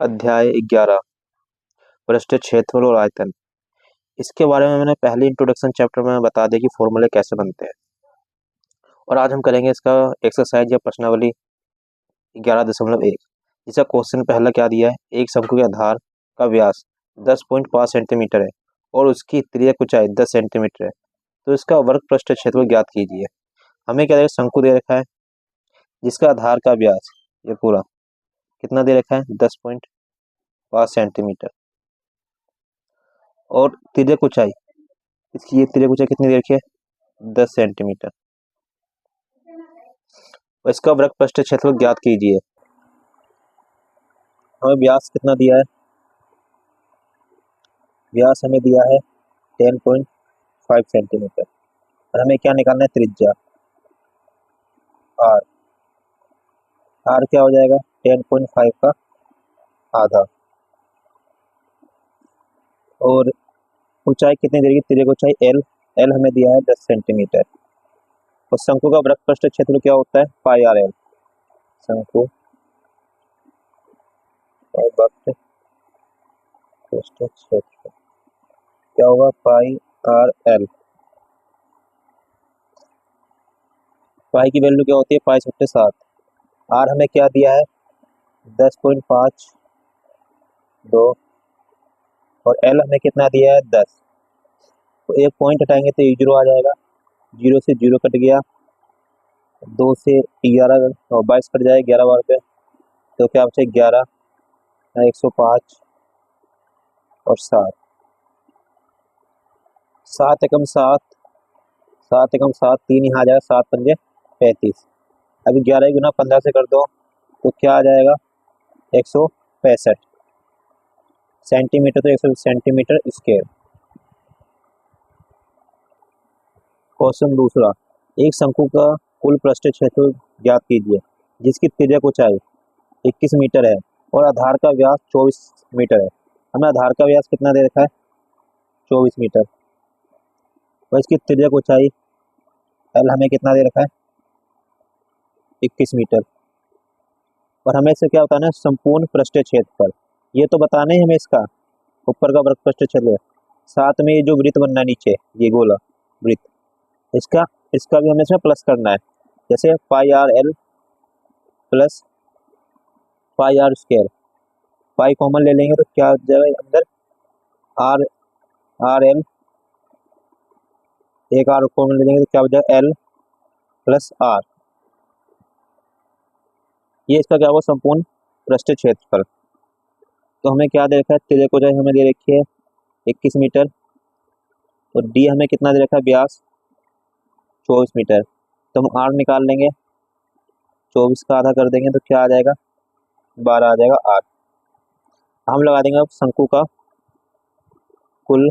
अध्याय 11 पृष्ठ क्षेत्रफल और आयतन। इसके बारे में मैंने पहले इंट्रोडक्शन चैप्टर में बता दिया कि फॉर्मूले कैसे बनते हैं। और आज हम करेंगे इसका एक्सरसाइज या प्रश्नावली 11.1 जिसका क्वेश्चन पहला क्या दिया है। एक शंकु के आधार का व्यास 10.5 सेंटीमीटर है और उसकी तिर्यक ऊंचाई 10 सेंटीमीटर है, तो इसका वर्ग पृष्ठ क्षेत्रफल ज्ञात कीजिए। हमें क्या देगा, शंकु दे रखा है जिसका आधार का व्यास ये पूरा कितना दे रखा है 10.5 सेंटीमीटर और तिर्यक ऊंचाई इसकी ये तिर्यक ऊंचाई कितनी दे रखी है 10 सेंटीमीटर। और इसका वृत्त पृष्ठ क्षेत्रफल ज्ञात कीजिए। हमें व्यास कितना दिया है, व्यास हमें दिया है 10.5 सेंटीमीटर और हमें क्या निकालना है त्रिज्या आर। आर क्या हो जाएगा 10.5 का आधा और ऊंचाई कितनी देगी तिर्यक ऊंचाई एल। एल हमें दिया है 10 सेंटीमीटर और शंकु का वृत्त पृष्ठ क्षेत्रफल क्या होता है पाई आर एल। शंकु और वृत्त पृष्ठ क्षेत्रफल क्या होगा पाई आर एल। पाई की वैल्यू क्या होती है पाई बटे 7। आर हमें क्या दिया है 10.5 2 और एल हमें कितना दिया है 10। तो एक पॉइंट हटाएंगे तो एक जीरो आ जाएगा, जीरो से जीरो कट गया, 2 से 11 और 22 कट जाए 11 बार पे, तो क्या बचे 11 105 और 7 7 एकम 7 7 एकम 7 3 यहाँ आ जाएगा 7 पंजे 35। अभी 11 गुना 15 से कर दो तो क्या आ जाएगा 165 सेंटीमीटर, तो 100 सेंटीमीटर स्क्वायर। क्वेश्चन दूसरा, एक शंकु का कुल पृष्ठ क्षेत्रफल ज्ञात कीजिए जिसकी तिर्यक ऊंचाई 21 मीटर है और आधार का व्यास 24 मीटर है। हमें आधार का व्यास कितना दे रखा है 24 मीटर और इसकी तिर्यक ऊंचाई एल हमें कितना दे रखा है 21 मीटर। और हमें इससे क्या बताना है संपूर्ण पृष्ठ क्षेत्रफल, ये तो बताना ही हमें इसका ऊपर का वृत्त पृष्ठ क्षेत्रफल। साथ में ये जो वृत्त बनना है नीचे ये गोला वृत्त, इसका इसका भी हमें इसमें प्लस करना है। जैसे pi R L plus pi R square, pi common ले लेंगे तो क्या हो जाएगा अंदर आर आर एल, एक आर कॉमन ले लेंगे तो क्या हो जाएगा एल प्लस आर। ये इसका क्या होगा संपूर्ण पृष्ठ क्षेत्रफल। तो हमें क्या दे रखा है तिर्यक ऊंचाई हमें दे रखी है 21 मीटर और डी हमें कितना दे रखा है व्यास 24 मीटर। तो हम आर निकाल लेंगे, 24 का आधा कर देंगे तो क्या आ जाएगा 12 आ जाएगा आर। हम लगा देंगे अब शंकु का कुल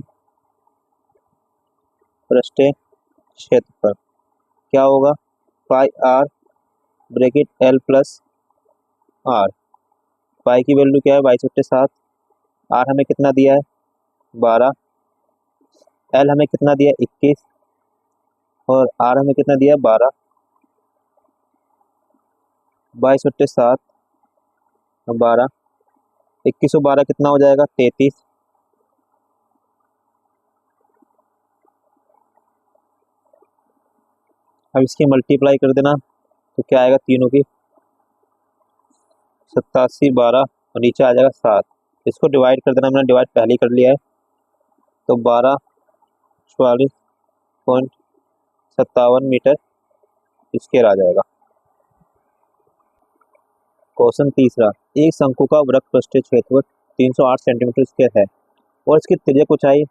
पृष्ठ क्षेत्रफल क्या होगा pi R bracket L plus R. Pi की वैल्यू क्या है 22/7, आर हमें कितना दिया है 12, एल हमें कितना दिया है 21 और आर हमें कितना दिया है 12। 22/7 और 12, 21 और 12 कितना हो जाएगा 33। अब इसकी मल्टीप्लाई कर देना तो क्या आएगा तीनों की 87 12 और नीचे आ जाएगा 7। इसको डिवाइड कर देना, मैंने डिवाइड पहले ही कर लिया है तो 12 44.57 मीटर स्क्वायर आ जाएगा। क्वेश्चन तीसरा, एक शंकु का वृत्त पृष्ठ क्षेत्रफल 308 सेंटीमीटर स्क्वायर है और इसकी तिर्यक ऊंचाई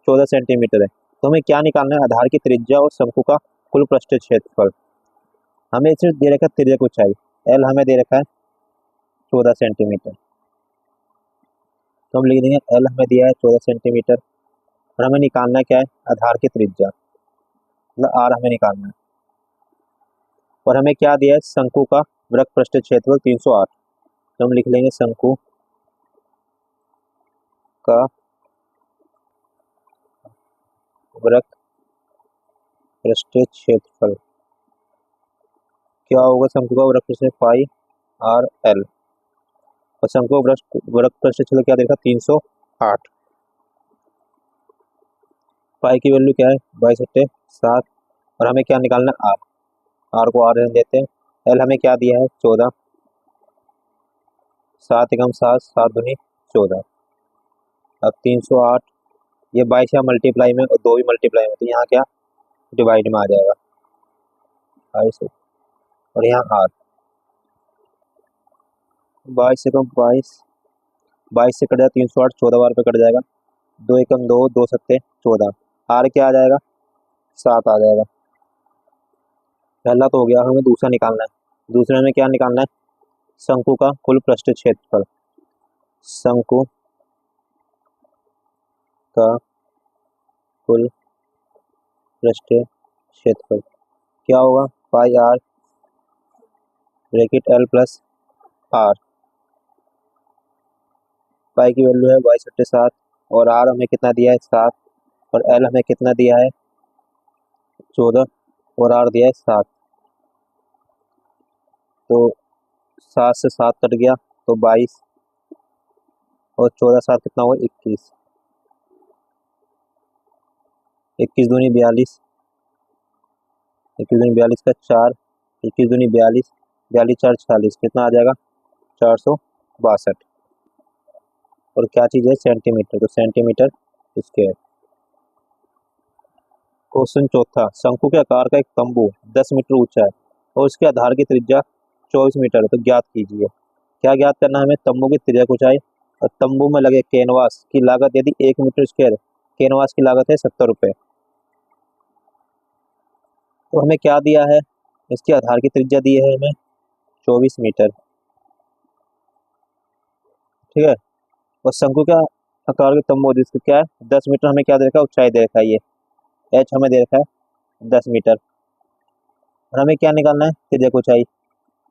14 सेंटीमीटर है। तो हमें क्या निकालना है आधार की त्रिज्या और शंकु का कुल पृष्ठ क्षेत्रफल। हमें इसमें दे रखा है तिर्यक ऊंचाई एल हमें दे रखा है 14 सेंटीमीटर, तो हम लिख देंगे एल हमें दिया है 14 सेंटीमीटर और हमें निकालना क्या है आधार की त्रिज्या मतलब आर हमें निकालना है। और हमें क्या दिया है शंकु का वृत्त पृष्ठ क्षेत्रफल 308, तो हम लिख लेंगे शंकु का वृत्त पृष्ठ क्षेत्रफल क्या होगा शंकु का वृत्त पृष्ठ पाई आर एल। और शंकु वृत्त पृष्ठ क्षेत्र क्या देखा 308। पाई की वैल्यू क्या है 22/7 और हमें क्या निकालना है आर को आर देते हैं। एल हमें क्या दिया है 14, 7 एकम 7, 7 दूनी 14। अब 308 ये 22 यहाँ मल्टीप्लाई में और 2 भी मल्टीप्लाई में, तो यहाँ क्या डिवाइड में आ जाएगा 22 और यहाँ आर 22 एकम 22, 22 से कट जाएगा 308, 14 बार पे कट जाएगा, 2 एकम 2, 2 सत्ते 14, आर क्या आ जाएगा 7 आ जाएगा। पहला तो हो गया, हमें दूसरा निकालना है। दूसरे में क्या निकालना है शंकु का कुल पृष्ठ क्षेत्रफल। शंकु का कुल पृष्ठ क्षेत्रफल क्या होगा pi R bracket L plus R. Pi की वैल्यू है 22/7 और आर हमें कितना दिया है 7 और एल हमें कितना दिया है 14 और आर दिया है 7। तो 7 से 7 कट गया तो 22 और 14 7 कितना हुआ 21, 21 दूनी 42, 21 दूनी 42 का 4, 21 दूनी 42, 42 4 46 कितना आ जाएगा 462। और क्या चीज़ है सेंटीमीटर, तो सेंटीमीटर स्क्वायर। क्वेश्चन चौथा, शंकु के आकार का एक तंबू 10 मीटर ऊंचा है और उसके आधार की त्रिज्या 24 मीटर है, तो ज्ञात कीजिए। क्या ज्ञात करना है हमें तंबू की त्रिज्या ऊंचाई और तंबू में लगे कैनवास की लागत यदि 1 मीटर स्क्वायर कैनवास की लागत है 70 रुपये। तो हमें क्या दिया है इसके आधार की त्रिज्या दी है हमें 24 मीटर, ठीक है। और शंकु का आकार के तंबू जिसका क्या है 10 मीटर, हमें क्या दे रखा है ऊंचाई दे रखा है, ये एच हमें दे रखा है 10 मीटर और हमें क्या निकालना है त्रिज्या की ऊंचाई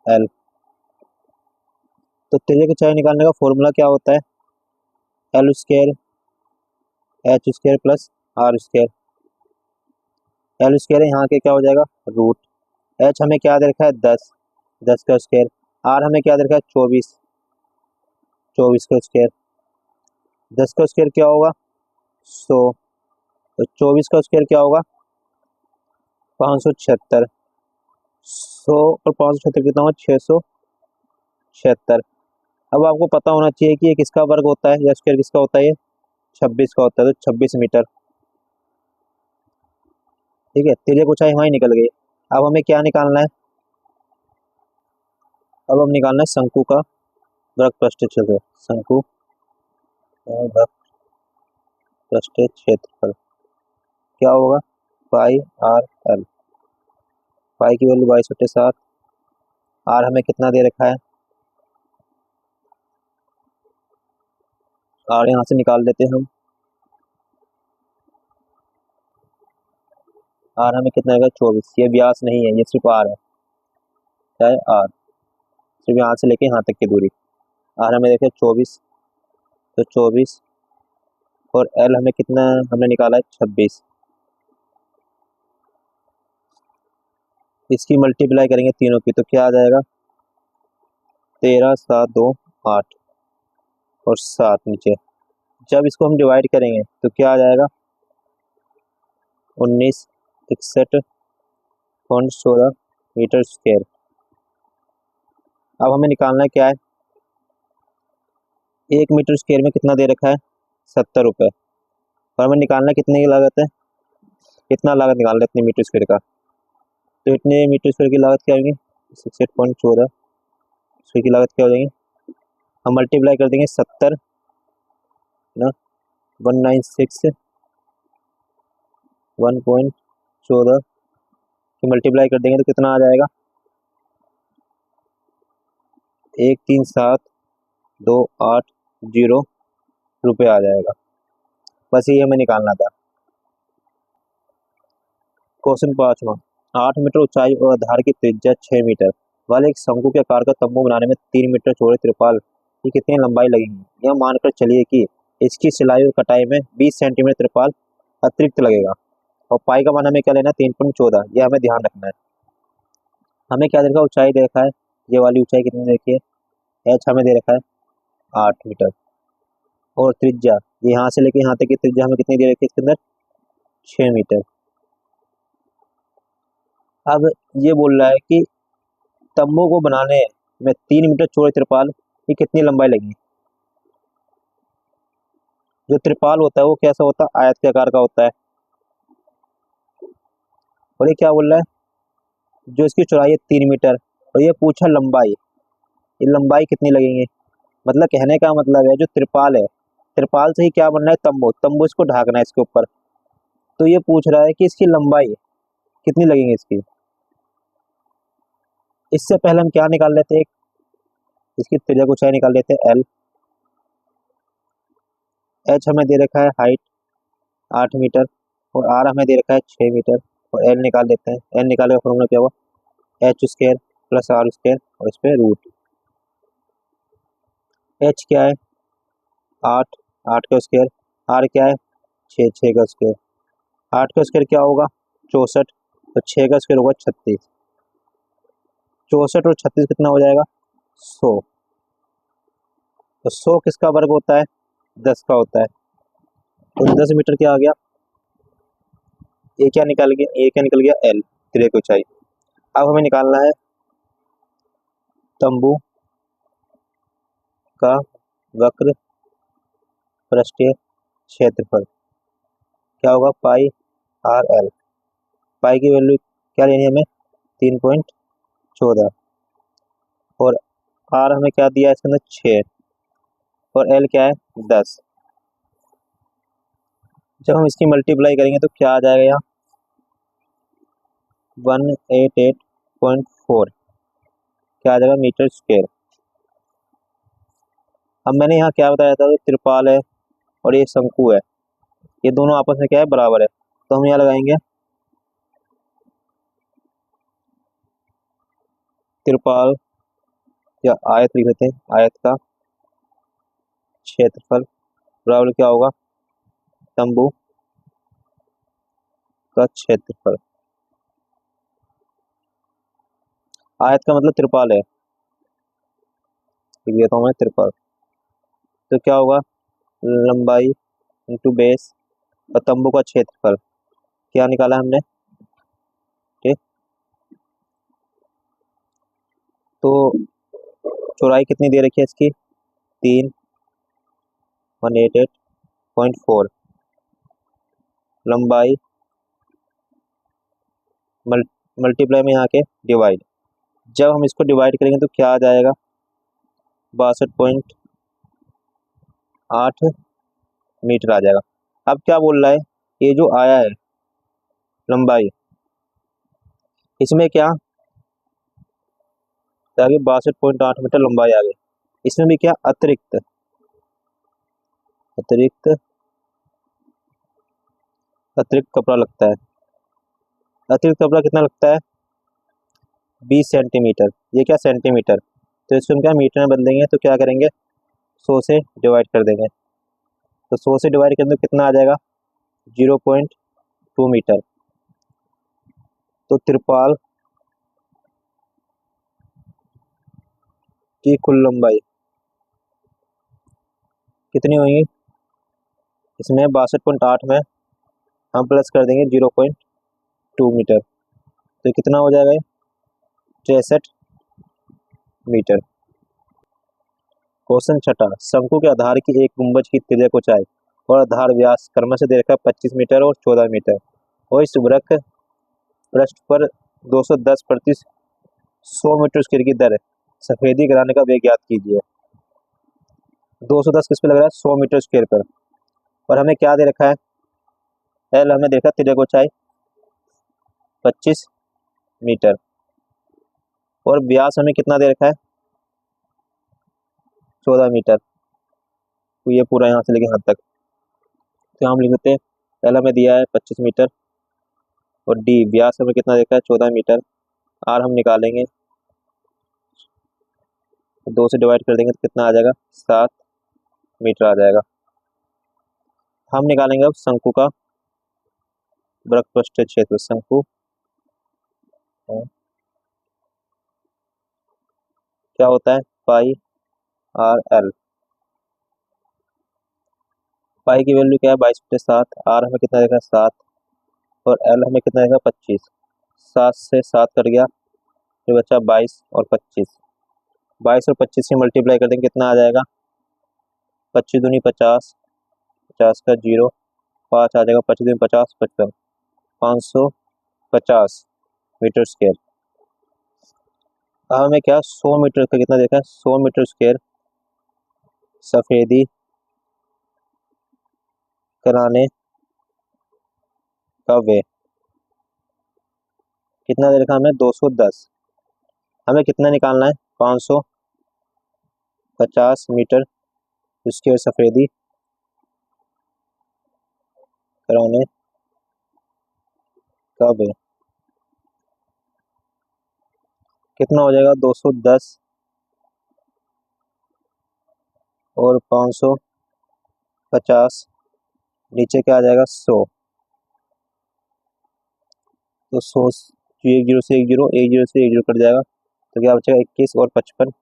एल। तो त्रिज्या की ऊंचाई निकालने का फॉर्मूला क्या होता है L square H square plus R square. L square यहाँ के क्या हो जाएगा रूट, एच हमें क्या दे रखा है 10, 10 का स्क्वायर, आर हमें क्या दे रखा है 24, 24 का स्क्वायर, 10 का स्क्वायर क्या होगा 100, तो 24 का स्क्वायर क्या होगा 576, 100 और 576 कितना हुआ 676। अब आपको पता होना चाहिए कि ये किसका वर्ग होता है या स्क्वायर किसका होता है, ये 26 का होता है, तो 26 मीटर, ठीक है। त्रिज्या की ऊंचाई हमारी निकल गई। अब हमें क्या निकालना है, अब हम निकालना है शंकु का वृत्त पृष्ठ क्षेत्रफल। शंकु का वृत्त पृष्ठ क्षेत्रफल क्या होगा पाई आर एल। पाई की वैल्यू 22/7, आर हमें कितना दे रखा है, आर यहाँ से निकाल लेते हैं हम, आर हमें कितना देगा 24, ये व्यास नहीं है ये सिर्फ आर है, क्या है आर, सिर्फ यहाँ से लेके यहाँ तक की दूरी। आर हमें देखे 24, तो 24 और एल हमें कितना हमने निकाला है 26, इसकी मल्टीप्लाई करेंगे तीनों की तो क्या आ जाएगा 13 7 2 8 और 7 नीचे। जब इसको हम डिवाइड करेंगे तो क्या आ जाएगा 1961.16 मीटर स्क्वायर। अब हमें निकालना है क्या है 1 मीटर स्क्वायर में कितना दे रखा है 70 रुपये और हमें निकालना कितने की लागत है, कितना लागत निकालना है इतने मीटर स्क्वायर का, तो इतने मीटर स्क्वायर की लागत क्या होगी 68.14 स्क्वायर की लागत क्या हो जाएगी, हम मल्टीप्लाई कर देंगे 70 ना 196 1.14 की मल्टीप्लाई कर देंगे तो कितना आ जाएगा 137,280 रुपये आ जाएगा। बस ये हमें निकालना था। क्वेश्चन 5वां, 8 मीटर ऊंचाई और आधार की त्रिज्या 6 मीटर वाले एक शंकु के आकार का तंबू बनाने में 3 मीटर चौड़े त्रिपाल की कितनी लंबाई लगेगी। यह मानकर चलिए कि इसकी सिलाई और कटाई में 20 सेंटीमीटर त्रिपाल अतिरिक्त लगेगा और पाई का मान हमें क्या लेना है 3.14, यह हमें ध्यान रखना है। हमें क्या दे रखा है ऊंचाई दे रखा है, ये वाली ऊंचाई कितनी देखिए एच हमें दे रखा है 8 मीटर। और त्रिज्या, यहाँ से लेके यहाँ तक की त्रिज्या हमें कितनी दे रखी है इसके अंदर, 6 मीटर। अब ये बोल रहा है कि तंबू को बनाने में 3 मीटर चौड़े त्रिपाल की कितनी लंबाई लगी। जो त्रिपाल होता है वो कैसा होता है, आयत के आकार का होता है। और ये क्या बोल रहा है, जो इसकी चौड़ाई है 3 मीटर, और ये पूछा लंबाई, ये लंबाई कितनी लगेंगे। मतलब कहने का मतलब है जो त्रिपाल है, त्रिपाल से ही क्या बनना है, तंबू, तंबू इसको ढाकना है इसके ऊपर। तो ये पूछ रहा है कि इसकी लंबाई कितनी लगेंगी इसकी। इससे पहले हम क्या निकाल लेते हैं, इसकी त्रिज्या ऊंचाई निकाल लेते हैं एल। एच हमें दे रखा है हाइट 8 मीटर, और आर हमें दे रखा है 6 मीटर, और एल निकाल लेते हैं। एल निकालने का फॉर्मूला क्या हुआ, H square plus R square और इस पर रूट। एच क्या है 8, 8 का स्क्वायर, आर क्या है 6, 6 का स्क्वायर। 8 का स्क्वायर क्या होगा 64, तो 6 का स्क्वायर होगा 36। 64 और 36 कितना हो जाएगा 100। तो 100 किसका वर्ग होता है, 10 का होता है। तो 10 मीटर क्या आ गया, ये क्या निकाल गया, ये क्या निकल गया एल, त्रिज्या की ऊंचाई। अब हमें निकालना है तंबू का वक्र पृष्ठीय क्षेत्रफल, क्या होगा पाई आर एल। पाई की वैल्यू क्या लेनी है हमें 3.14, और आर हमें क्या दिया है इसके अंदर 6, और एल क्या है 10। जब हम इसकी मल्टीप्लाई करेंगे तो क्या आ जाएगा यहाँ 188.4, क्या आ जाएगा मीटर स्क्वायर। अब मैंने यहाँ क्या बताया था, तो त्रिपाल है और ये शंकु है, ये दोनों आपस में क्या है बराबर है। तो हम यहाँ लगाएंगे त्रिपाल या आयत लिख लेते हैं, आयत का क्षेत्रफल बराबर क्या होगा तंबू का क्षेत्रफल। आयत का मतलब त्रिपाल है, लिख देता हूँ मैं त्रिपाल। तो क्या होगा लंबाई इंटू बेस और तंबू का क्षेत्रफल, क्या निकाला हमने, ठीक। तो चौड़ाई कितनी दे रखी है इसकी 3, 188.4, लंबाई मल्टीप्लाई में यहाँ के डिवाइड। जब हम इसको डिवाइड करेंगे तो क्या आ जाएगा 62.8 मीटर आ जाएगा। अब क्या बोल रहा है, ये जो आया है लंबाई, इसमें क्या आ गई 62.8 मीटर लंबाई आ गई। इसमें भी क्या अतिरिक्त अतिरिक्त अतिरिक्त कपड़ा लगता है। अतिरिक्त कपड़ा कितना लगता है 20 सेंटीमीटर, ये क्या सेंटीमीटर, तो इसको हम क्या मीटर में बदलेंगे, तो क्या करेंगे 100 से डिवाइड कर देंगे। तो 100 से डिवाइड करने में कितना आ जाएगा 0.2 मीटर। तो त्रिपाल की कुल लंबाई कितनी होगी, इसमें 62.8 में हम प्लस कर देंगे 0.2 मीटर, तो कितना हो जाएगा 63 मीटर। क्वेश्चन छठा, शंकु के आधार की एक गुंबज की त्रिज्या को ऊंचाई और आधार व्यास क्रमश दे रखा 25 मीटर और 14 मीटर, और इस वृत्त पृष्ठ पर 210 प्रति 100 मीटर स्क्वायर की दर सफेदी कराने का वेग ज्ञात कीजिए। 210 किस पे लग रहा है 100 मीटर स्क्वायर पर, और हमें क्या दे रखा है एल, हमें देखा त्रिज्या को ऊंचाई 25 मीटर, और व्यास हमें कितना दे रखा है 14 मीटर। तो ये पूरा यहाँ से लेके यहाँ तक, तो हम लिख देते हैं एल हमें दिया है 25 मीटर, और डी व्यास हमें कितना देखा है 14 मीटर। आर हम निकालेंगे तो 2 से डिवाइड कर देंगे तो कितना आ जाएगा 7 मीटर आ जाएगा। हम निकालेंगे अब शंकु का वृत्त पृष्ठीय क्षेत्र, शंकु क्या होता है पाई आर एल। पाई की वैल्यू क्या है 22/7, आर हमें कितना देगा 7 और एल हमें कितना देगा 25। 7 से 7 कर गया, फिर बचा 22 और 25। 22 और 25 से मल्टीप्लाई कर देंगे कितना आ जाएगा, 25 दूनी 50, 50 का 0, 5 आ जाएगा, 25 दूनी 50, 55, 550 मीटर स्क्वायर। अब हमें क्या 100 मीटर का कितना देखा है, 100 मीटर स्क्वायर सफेदी कराने का वे कितना दे रखा हमें 210। हमें कितना निकालना है 550 मीटर स्क्वायर सफेदी कराने का वे कितना हो जाएगा 210 और 550 नीचे क्या आ जाएगा 100। तो 100 एक जीरो से एक जीरो, एक जीरो से एक जीरो कट जाएगा, तो क्या बचेगा 21 और 55।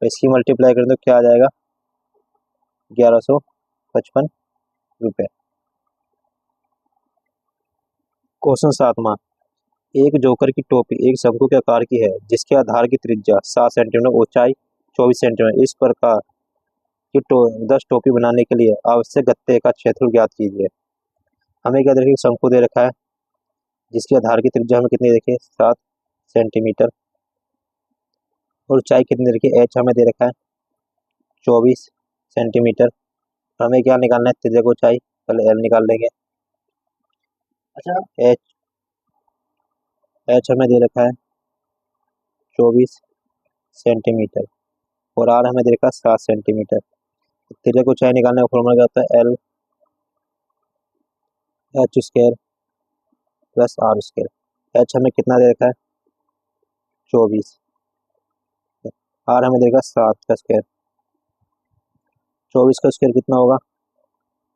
इसकी मल्टीप्लाई करें तो क्या आ जाएगा 1155 रुपये। क्वेश्चन 7वां, एक जोकर की टोपी एक शंकु के आकार की है जिसके आधार की त्रिज्या 7 सेंटीमीटर, ऊंचाई 24 सेंटीमीटर। इस प्रकार की 10 टोपी बनाने के लिए आवश्यक गत्ते का क्षेत्रफल ज्ञात कीजिए। हमें क्या देखिए शंकु दे रखा है जिसकी आधार की त्रिज्या हमें कितनी देखिए 7 सेंटीमीटर और ऊंचाई कितनी देखिए एच हमें दे रखा है 24 सेंटीमीटर। हमें क्या निकालना है त्रिज्या को ऊंचाई, पहले एल निकाल लेंगे। अच्छा एच, एच हमें दे रखा है 24 सेंटीमीटर और आर हमें दे रखा है 7 सेंटीमीटर। त्रिज्या को ऊंचाई निकालने का फॉर्मूला क्या होता है L H square plus R square. H हमें कितना दे रखा है 24, आर हमें देगा 7 का स्क्वायर। 24 का स्क्वायर कितना होगा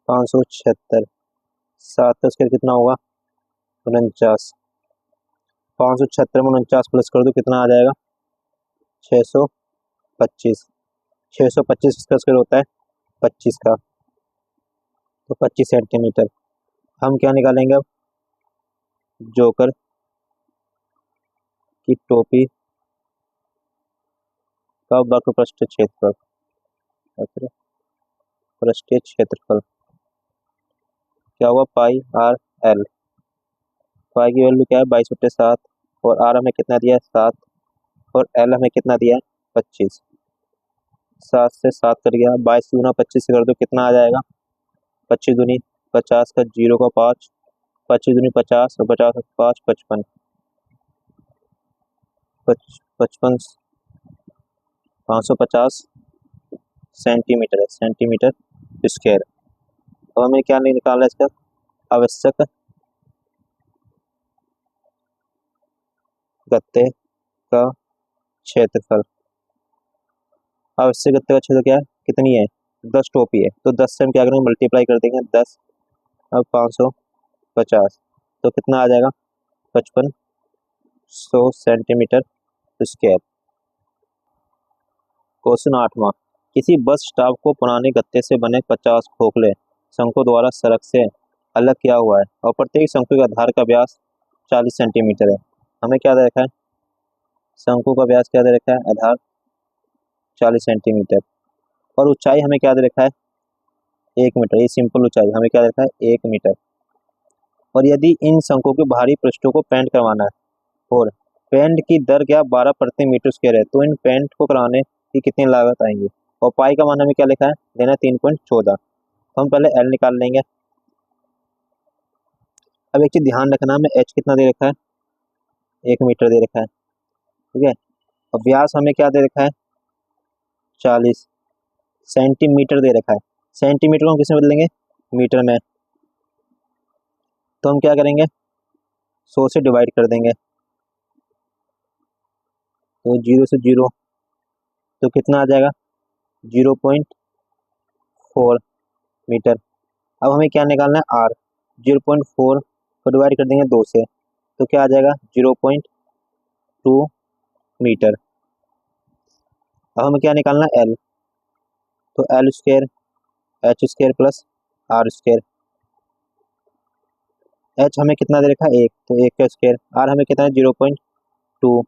576, 7 का स्क्वायर कितना होगा 49। 576 में 49 प्लस कर दो कितना आ जाएगा 625। 625 का स्क्वायर होता है 25 का, तो 25 सेंटीमीटर। हम क्या निकालेंगे अब जोकर की टोपी का वक्र पृष्ठ क्षेत्रफल, वक्र पृष्ठीय क्षेत्रफल क्या होगा पाई आर एल। पाई की वैल्यू क्या है 22/7 और आर हमें कितना दिया है 7 और एल हमें कितना दिया है 25। 7 से 7 कर गया, 22 दूना 25 से कर दो कितना आ जाएगा 25 दूनी 50 का 0 का 5, 25 दूनी 50 और 50 का 5 55, 55 550 सेंटीमीटर है, सेंटीमीटर स्क्वायर। तो हमें क्या निकालना है इसका आवश्यक गत्ते का क्षेत्रफल। आवश्यक गत्ते का क्षेत्र क्या है कितनी है 10 टोपी है, तो 10 से हम क्या करेंगे मल्टीप्लाई कर देंगे 10 अब 550, तो कितना आ जाएगा 5500 सेंटीमीटर स्क्वायर। क्वेश्चन 8वां, किसी बस स्टॉप को पुराने गत्ते से बने 50 खोखले शंकु द्वारा सड़क से अलग किया हुआ है और प्रत्येक शंकु के आधार का व्यास 40 सेंटीमीटर है। हमें क्या दे रखा है शंकु का व्यास क्या दे रखा है आधार 40 सेंटीमीटर और ऊंचाई हमें क्या दे रखा है 1 मीटर। ये सिंपल ऊंचाई हमें क्या दे रखा है 1 मीटर। और यदि इन शंकु के बाहरी पृष्ठों को पेंट करवाना है और पेंट की दर क्या 12 प्रति मीटर स्क्वायर है, तो इन पेंट को कराने की कितनी लागत आएंगी। और पाई का मान हमें क्या लिखा है देना 3.14। हम पहले एल निकाल लेंगे। अब एक चीज ध्यान रखना हमें एच कितना दे रखा है 1 मीटर दे रखा है, ठीक है। और व्यास हमें क्या दे रखा है 40 सेंटीमीटर दे रखा है। सेंटीमीटर को हम किसमें बदलेंगे मीटर में, तो हम क्या करेंगे 100 से डिवाइड कर देंगे, तो 0 से 0 तो कितना आ जाएगा 0.4 मीटर। अब हमें क्या निकालना है आर, 0.4 को डिवाइड कर देंगे 2 से, तो क्या आ जाएगा 0.2 मीटर। अब हमें क्या निकालना है एल, तो L square, H square plus R square. H हमें कितना दे रखा है, 1, तो 1 का स्क्वायर। आर हमें कितना है, 0.2,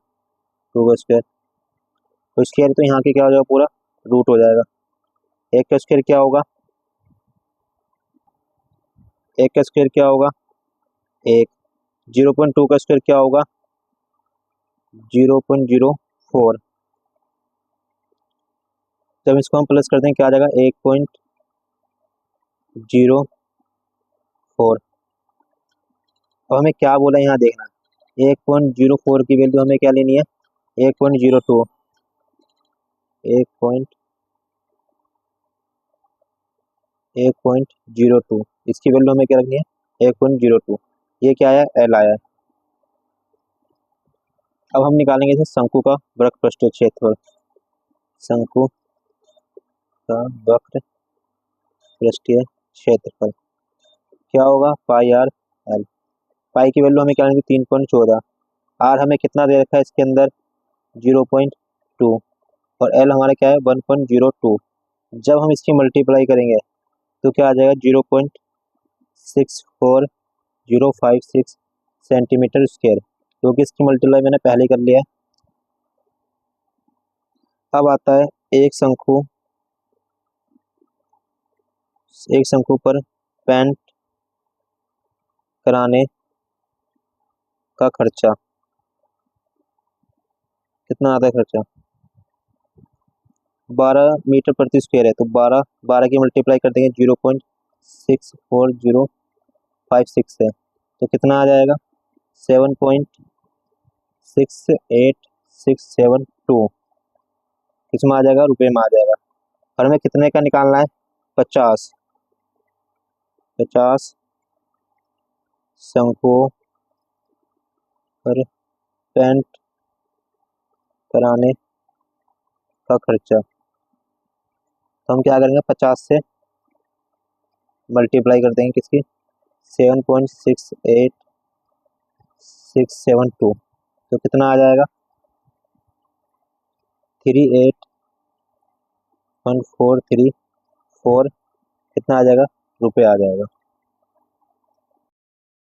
2 का स्क्वायर। तो स्क्वायर तो यहाँ के क्या हो जाएगा, पूरा रूट हो जाएगा। 1 का स्क्वायर क्या होगा, 1 का स्क्वायर क्या होगा 1। 0.2 का स्क्वायर क्या होगा 0.04। जब इसको हम प्लस करते हैं क्या आ जाएगा 1.04। अब हमें क्या बोला यहाँ देखना, 1.04 की वैल्यू हमें क्या लेनी है 1.02, 1.02 इसकी वैल्यू हमें क्या रखनी है 1.02। ये क्या आया, एल आया। अब हम निकालेंगे इसे शंकु का वक्र पृष्ठीय क्षेत्रफल। शंकु का वक्र पृष्ठीय क्षेत्रफल क्या होगा, पाई आर एल। पाई की वैल्यू हमें क्या लेनी थी 3.14। आर हमें कितना दे रखा है इसके अंदर 0.2 और एल हमारा क्या है 1.02। जब हम इसकी मल्टीप्लाई करेंगे तो क्या आ जाएगा 0.64056 सेंटीमीटर स्क्वायर, क्योंकि इसकी मल्टीप्लाई मैंने पहले कर लिया है। अब आता है एक शंकु पर पेंट कराने का खर्चा कितना आता है, खर्चा 12 मीटर प्रति स्क्वायर है, तो 12 की मल्टीप्लाई कर देंगे 0.64056 है, तो कितना आ जाएगा 7.68672 किसमें आ जाएगा, रुपए में आ जाएगा। और हमें कितने का निकालना है 50 शंकुओं पर पेंट कराने का खर्चा। तो हम क्या करेंगे 50 से मल्टीप्लाई कर देंगे किसकी 7.68672, तो कितना आ जाएगा 381434 कितना आ जाएगा, रुपए आ जाएगा।